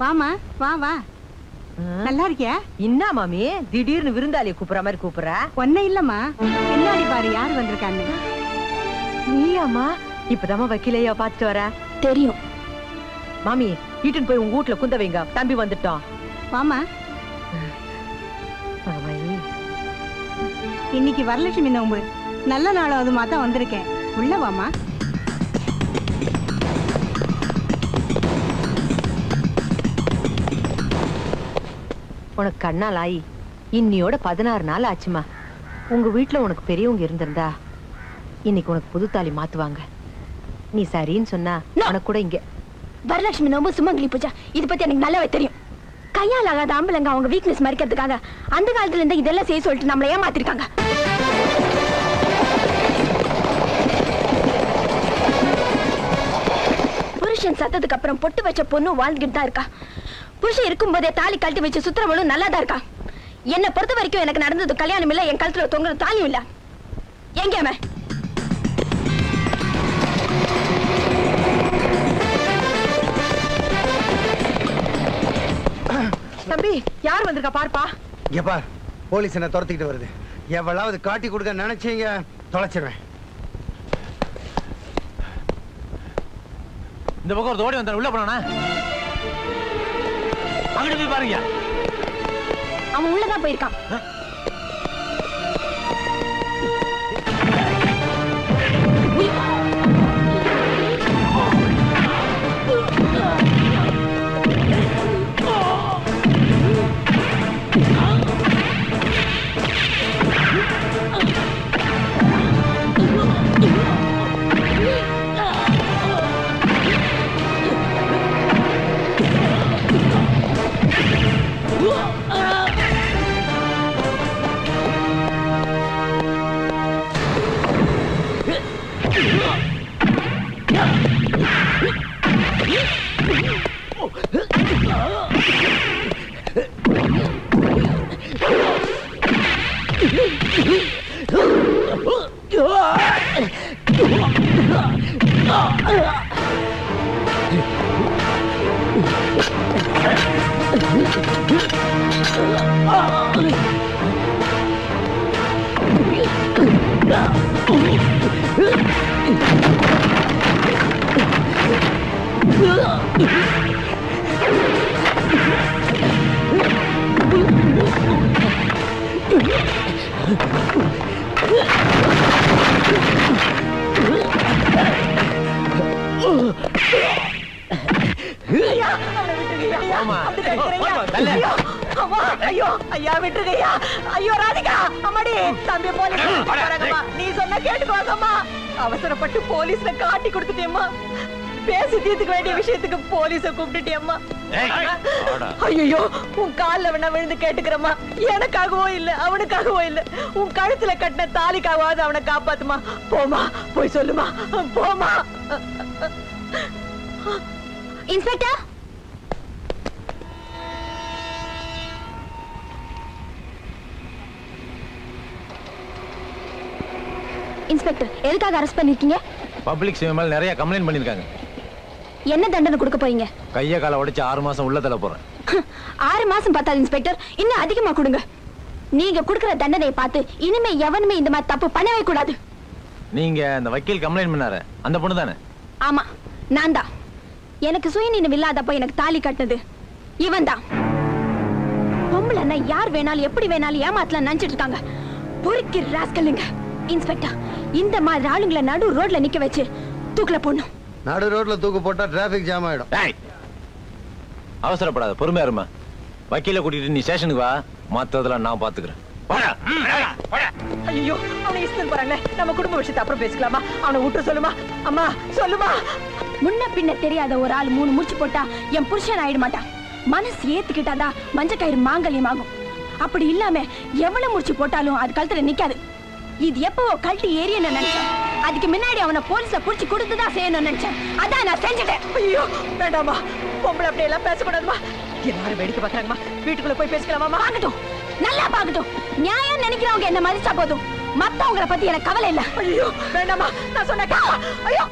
வாமா வா வா. நல்லா இருக்கியா? என்ன மாமி திடீர்னு விருந்தாளியை கூப்பிடுற மாதிரி கூப்பிடுற? ஒன்னும் இல்லம்மா, பின்னாடி பாரு யாரு வந்திருக்காங்க. நீயாமா? இப்பதாமா வக்கீலையா பாத்துட்டு வர. தெரியும் மாமி, ஈட்டுன்னு போய் உங்க வீட்டுல குந்த வைங்க, தம்பி வந்துட்டோம். வாமா. இன்னைக்கு வரலட்சுமி நோம்பு, நல்ல நாளாவதுமா தான் வந்திருக்கேன். உள்ள வாமா. உனக்கு கண்ணால் ஆயி இன்னியோட 16 நாள் ஆச்சுமா. உங்க வீட்டுல உனக்கு பெரியவங்க இருந்திருந்தா இன்னைக்கு உனக்கு புது தாலி மாத்துவாங்க. நீ சரின்னு சொன்னா உனக்கு கூட இங்க வரலட்சுமி நோம்பு சுமங்கலி பூஜா, இது பத்தி எனக்கு நல்லாவே தெரியும். கையால் ஆகாத ஆம்பளைங்க அவங்க வீக்னஸ் மறைக்கிறதுக்காக அந்த காலத்துல இருந்து இதெல்லாம் செய்ய சொல்லிட்டு நம்மள ஏமாத்திருக்காங்க. புருஷன் சத்தத்துக்கு அப்புறம் பொட்டு வச்ச பொண்ணு வாழ்ந்துகிட்டு தான் இருக்கா. புருஷன் இருக்கும் போதே தாலி கழட்டி வச்சு சுத்துறவளும் நல்லா தான் இருக்கா. என்னை பொறுத்த வரைக்கும் எனக்கு நடந்தது கல்யாணம் இல்ல, என் கழுத்துல தொங்குற தாலியும் இல்ல. எங்க தம்பி யார் வந்திருக்கா பாருப்பா. இங்க பார், போலீஸ் என்ன துரத்திக்கிட்டு வருது. எவ்வளவு காட்டி கொடுக்க நினைச்சீங்க, தொலைச்சிருவேன். இந்த பக்கம் ஒரு ஓடி வந்த உள்ள போனா அங்கிட்டு போய் பாருங்க. அவன் உள்ளதான் போயிருக்கான். அவசரப்பட்டு போலீஸ்ல காட்டி கொடுத்துட்டேம்மா. பேசி தீர்த்துக்க வேண்டிய விஷயத்துக்கு போலீஸ கூப்பிட்டுட்டேம்மா. ஐயோ, உன் கால்ல வேணா விழுந்து கேட்டுக்கிறம்மா. எனக்காகவோ இல்ல, அவனுக்காகவோ இல்ல, உன் கழுத்துல கட்டின தாலிக்காகவாது அவனை காப்பாத்துமா. போமா, போய் சொல்லுமா, போமா. இன்ஸ்பெக்டர், இன்ஸ்பெக்டர் எதுக்காக அரெஸ்ட் பண்ணிருக்கீங்க? பப்ளிக் சேவை மேல நிறைய கம்ப்ளைண்ட் பண்ணிருக்காங்க. என்ன தண்டனை கொடுக்க போறீங்க? கைய கால உடைச்சு 6 மாசம் உள்ள தள்ள போறேன். 6 மாசம் பார்த்தாது இன்ஸ்பெக்டர், இன்னும் அதிகமா கொடுங்க. நீங்க கொடுக்கிற தண்டனையை பார்த்து இனிமே எவனுமே இந்த மாதிரி தப்பு பண்ணவே கூடாது. நீங்க அந்த வக்கீல் கம்ப்ளைண்ட் பண்ணாரு, அந்த பொண்ணு தானே? ஆமா, நான் தான். எனக்கு சுயநினைவு இல்லாதப்ப எனக்கு தாலி கட்டினது இவன் தான். பொம்பளைன்னா யார் வேணாலும் எப்படி வேணாலும் ஏமாத்தலாம் நினைச்சிட்டு இருக்காங்க. பொறுக்கி ராஸ்கலுங்க. இன்ஸ்பெக்டர், இந்த மாதிரி ஆளுங்களை நடு ரோட்ல நிக்க வச்சு தூக்குல போடணும். நடு ரோட்ல தூக்கு போட்டா டிராபிக் ஜாம் ஆயிடும். அவசரப்படாத, பொறுமையா இருமா. வக்கீல கூட்டிட்டு நீ ஸ்டேஷனுக்கு வா, மத்ததெல்லாம் நான் பாத்துக்கிறேன். ஐயோ, அவனை இஸ்தல் போறாங்களே, நம்ம குடும்ப விஷயத்தை அப்புறம் பேசிக்கலாமா? அவனை விட்டு சொல்லுமா. அம்மா சொல்லுமா. முன்ன பின்ன தெரியாத ஒரு ஆள் 3 முடிச்சு போட்டா என் புருஷன் ஆயிட மாட்டான். மனசு ஏத்துக்கிட்டாதான் மஞ்சக்கயிறு மாங்கல்யம் ஆகும். அப்படி இல்லாம எவ்வளவு முடிச்சு போட்டாலும் அது கழுத்துல நிக்காது. இது எப்பவோ கழட்டி ஏறியன்னு நினைச்சேன். அதுக்கு முன்னாடி அவனை போலீஸ்ல புடிச்சு கொடுத்துதான் செய்யணும்னு நினைச்சேன். அதான் நான் செஞ்சுட்டேன். ஐயோ வேண்டாமா, பொம்பளை அப்படி எல்லாம் பேசக்கூடாதுமா. எல்லாரும் வேடிக்கை பார்க்கறாங்கம்மா. வீட்டுக்குள்ள போய் பேசிக்கலாமா? பாக்கட்டும், நல்லா பாக்கட்டும். நியாயம் நினைக்கிறவங்க என்ன மதிச்சா போதும், மத்தவங்களை பத்தி எனக்கு கவலை இல்ல. ஐயோ வேண்டாமா, நான் சொன்ன ஐயோ.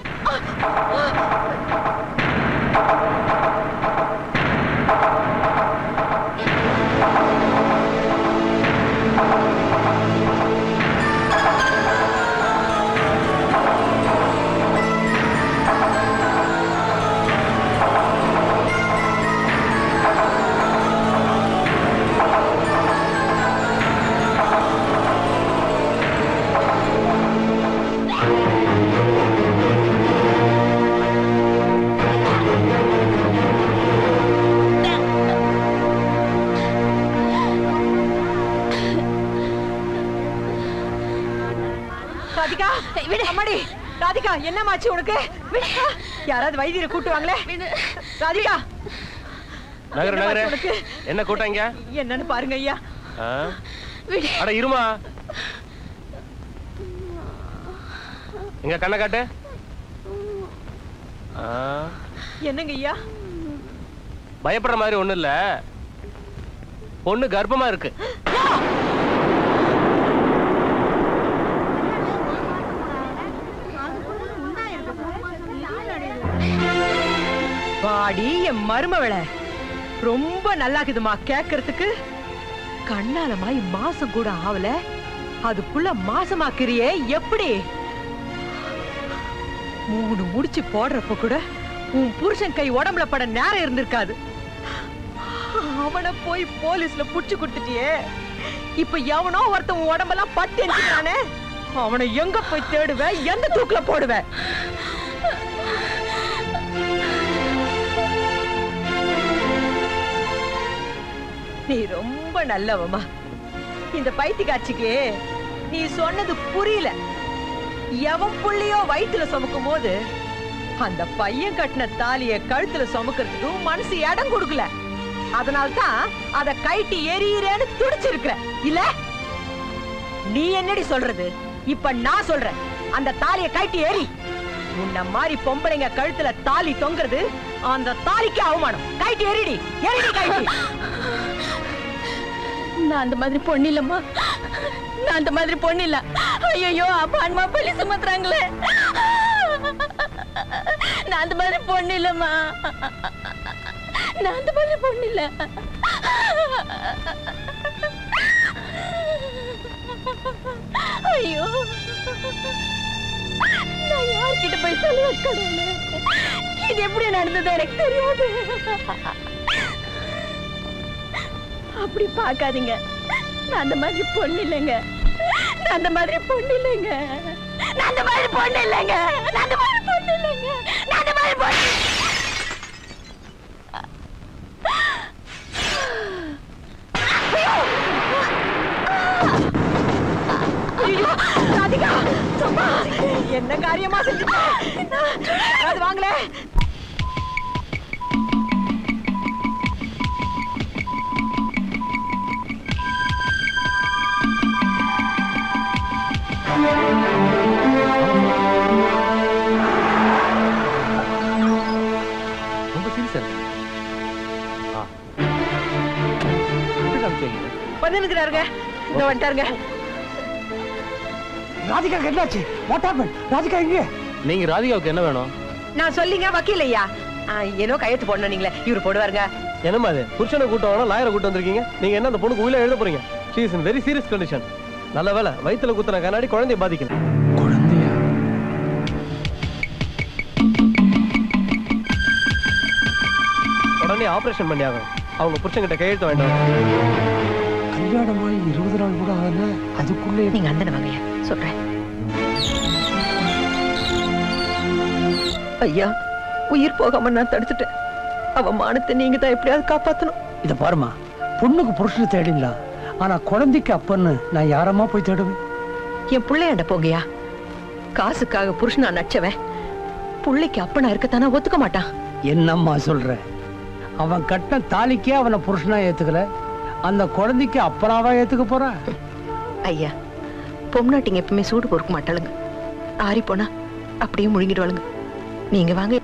அம்மாடி ராதிகா என்னமாச்சு உனக்கு? யாராவது வைத்தியரை கூட்டுவாங்களே. ராதிகா நகர என்ன கூட்டாங்க? என்னன்னு பாருங்க ஐயா. அட இருமா, எங்க கண்ணை காட்டு. என்னங்க ஐயா? பயப்படுற மாதிரி ஒண்ணு இல்ல, பொண்ணு கர்ப்பமா இருக்கு. பாடி என் மருமவள ரொம்ப நல்லாக்குதுமா கேக்குறதுக்கு. கண்ணாலமாய் மாசம் கூட ஆவல, அதுக்குள்ள மாசமாக்குறியே எப்படி? 3 முடிச்சு போடுறப்ப கூட உன் புருஷன் கை உடம்புல பட நேரம் இருந்திருக்காது. அவனை போய் போலீஸ்ல புடிச்சு கொடுத்துட்டியே. இப்ப எவனோ ஒருத்தன் உன் உடம்பெல்லாம் பட்டு எரிஞ்சுட்டானே, அவனை எங்க போய் தேடுவ? எந்த தூக்குல போடுவ? நீ ரொம்ப நல்லவமா. இந்த பைத்தியக்காட்சிக்கு நீ சொன்னது புரியல. எவன் புள்ளியோ வயிற்றுல சுமக்கும் போது அந்த பையன் கட்டின தாலிய கழுத்துல சுமக்கிறதுக்கு மனசு இடம் கொடுக்கல. அதனால்தான் அத கைட்டி எரியறேன்னு துடிச்சிருக்கிற இல்ல? நீ என்னடி சொல்றது? இப்ப நான் சொல்றேன், அந்த தாலிய கைட்டி எரி. உன்ன மாதிரி பொம்பளைங்க கழுத்துல தாலி தொங்குறது அந்த தாலிக்கு அவமானம். கைட்டி எரிடி, எரிடி கைட்டி. நான் அந்த மாதிரி பொண்ணு இல்லம்மா, நான் அந்த மாதிரி பொண்ணு இல்ல. ஐயோ அப்பா அம்மா பள்ளி சுமத்துறாங்களே, நான் அந்த மாதிரி பொண்ணு இல்லம்மா, நான் அந்த மாதிரி பொண்ணு இல்ல. ஐயோ நான் யார்கிட்ட போய் சொல்லுவேன் கடவுளே? இது எப்படி நடந்தது எனக்கு தெரியாது. அப்படி பார்க்காதீங்க, நான் அந்த மாதிரி பொண்ணு இல்லைங்க, நான் அந்த மாதிரி பொண்ணு இல்லைங்க, நான் அந்த மாதிரி பொண்ணு இல்லைங்க, நான் அந்த மாதிரி பொண்ணு இல்லைங்க, நான் அந்த மாதிரி பொண்ணு. ஐயோ ராதிகா, சும்மா என்ன காரியமா செஞ்சுட்டேன்? அது வாங்களே. ரொம்ப சீரியஸா வந்துருக்கிறாருங்க, இந்த வந்துட்டாருங்க. ராதிகா என்னாச்சு? What happen? ராதிகா எங்க? நீங்க ராதிகாவுக்கு என்ன வேணும்? நான் சொல்லிங்க வக்கீல் ஐயா, ஏனோ கையெழுத்து போடணும், நீங்களே இவரு போடுவாருங்க. என்னமா அது? புருஷனை கூட்டம் வேணும், லாயரை கூட்டம் வந்திருக்கீங்க. நீங்க என்ன அந்த பொண்ணுக்கு உயிரை எழுத போறீங்க? She is in very serious condition. நல்ல வேலை வயித்துல குத்துற கண்ணாடி குழந்தைய பாதிக்கல. குழந்தையா? உடனே ஆபரேஷன் பண்ணி ஆகணும். அவங்க புருஷன்கிட்ட கையெழுத்து வேண்டாம். கல்யாணமாய் 20 நாள் கூட ஆகல, அதுக்குள்ளே நீங்க அந்த வாங்கய்யா சொல்றேன். ஐயா உயிர் போகாம நான் தடுத்துட்டேன். அவ மானத்தை நீங்க தான் எப்படியாவது காப்பாத்தணும். இத பாருமா, பொண்ணுக்கு புருஷனை தேடிடலாம், ஆனா குழந்தைக்கு அப்பன்னு நான் யாரமா போய் தேடுவேன்? என் பிள்ளையாண்ட போங்கய்யா. காசுக்காக புருஷனா நச்சவன் பிள்ளைக்கு அப்பனா இருக்கத்தானே ஒத்துக்க மாட்டான். என்னம்மா சொல்ற? அவன் கட்டின தாலிக்கே அவனை புருஷனா ஏத்துக்கல, அந்த குழந்தைக்கு அப்பனாவா ஏத்துக்க போறான்? ஐயா பொம்நாட்டிங்க எப்பவுமே சூடு பொறுக்க மாட்டாளுங்க. ஆறி போனா அப்படியே முழுங்கிடுவாளுங்க. நீங்க வாங்க.